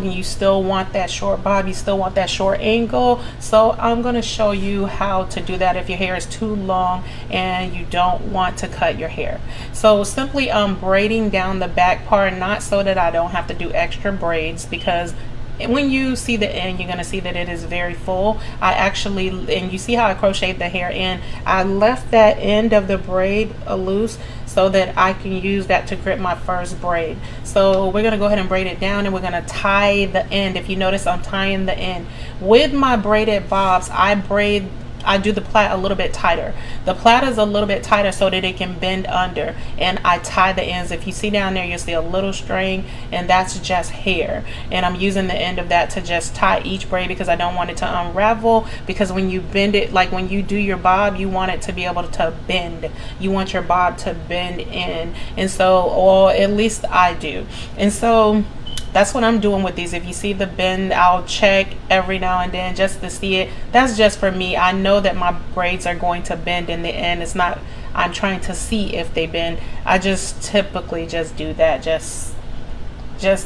You still want that short bob, you still want that short angle. So I'm going to show you how to do that if your hair is too long and you don't want to cut your hair. So simply braiding down the back part, not so that I don't have to do extra braids, because when you see the end, you're going to see that it is very full. I actually, and you see how I crocheted the hair in, I left that end of the braid loose so that I can use that to grip my first braid. So we're going to go ahead and braid it down, and we're going to tie the end. If you notice, I'm tying the end. With my braided bobs, I do the plait a little bit tighter. The plait is a little bit tighter so that it can bend under, and I tie the ends. If you see down there, you'll see a little string, and that's just hair, and I'm using the end of that to just tie each braid because I don't want it to unravel, because when you bend it, like when you do your bob, you want it to be able to bend. You want your bob to bend in, and so, or at least I do. And so that's what I'm doing with these. If you see the bend, I'll check every now and then just to see it. That's just for me. I know that my braids are going to bend in the end. It's not, I'm trying to see if they bend. I just typically just do that. Just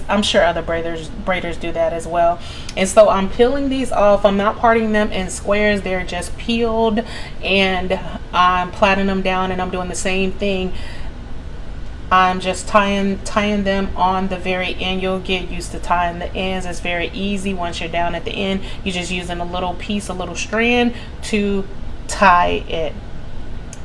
I'm sure other braiders do that as well. And so I'm peeling these off. I'm not parting them in squares. They're just peeled, and I'm plaiting them down, and I'm doing the same thing. I'm just tying them on the very end. You'll get used to tying the ends. It's very easy. Once you're down at the end, you're just using a little piece, a little strand to tie it.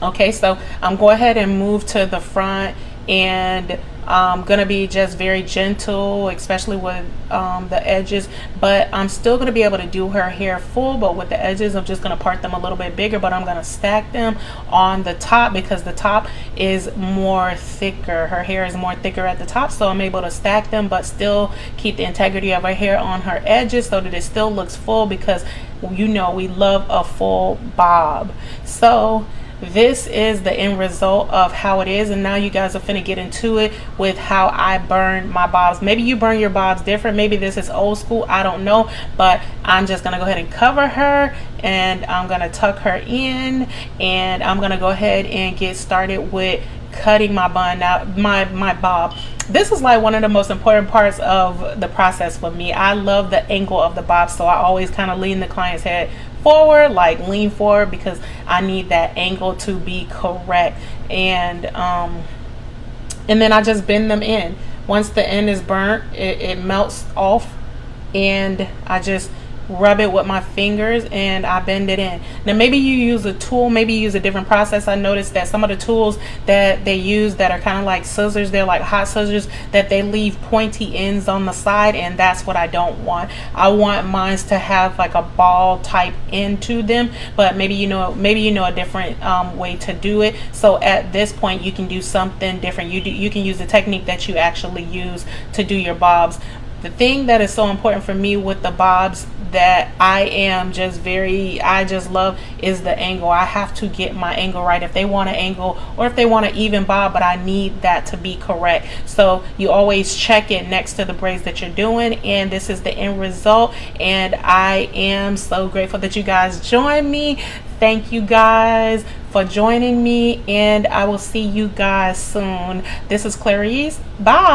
Okay, so I'm going ahead and move to the front, and I'm gonna be just very gentle, especially with the edges, but I'm still gonna be able to do her hair full, but with the edges I'm just gonna part them a little bit bigger, but I'm gonna stack them on the top because the top is more thicker. Her hair is more thicker at the top, so I'm able to stack them but still keep the integrity of her hair on her edges so that it still looks full, because you know we love a full bob. So this is the end result of how it is, and now you guys are finna get into it with how I burn my bobs. Maybe you burn your bobs different. Maybe this is old school, I don't know, but I'm just gonna go ahead and cover her, and I'm gonna tuck her in, and I'm gonna go ahead and get started with cutting my bun out, my bob. This is like one of the most important parts of the process for me. I love the angle of the bob, so I always kind of lean the client's head forward, like lean forward, because I need that angle to be correct. And then I just bend them in. Once the end is burnt, it melts off, and I just rub it with my fingers and I bend it in. Now maybe you use a tool, maybe you use a different process. I noticed that some of the tools that they use that are kind of like scissors, they're like hot scissors, that they leave pointy ends on the side, and that's what I don't want. I want mine to have like a ball type end to them, but maybe you know a different way to do it. So at this point you can do something different. You can use the technique that you actually use to do your bobs. The thing that is so important for me with the bobs that I just love is the angle. I have to get my angle right. If they want an angle or if they want an even bob, but I need that to be correct. So you always check it next to the braids that you're doing, and this is the end result. And I am so grateful that you guys joined me. Thank you guys for joining me, and I will see you guys soon. This is Clarice. Bye.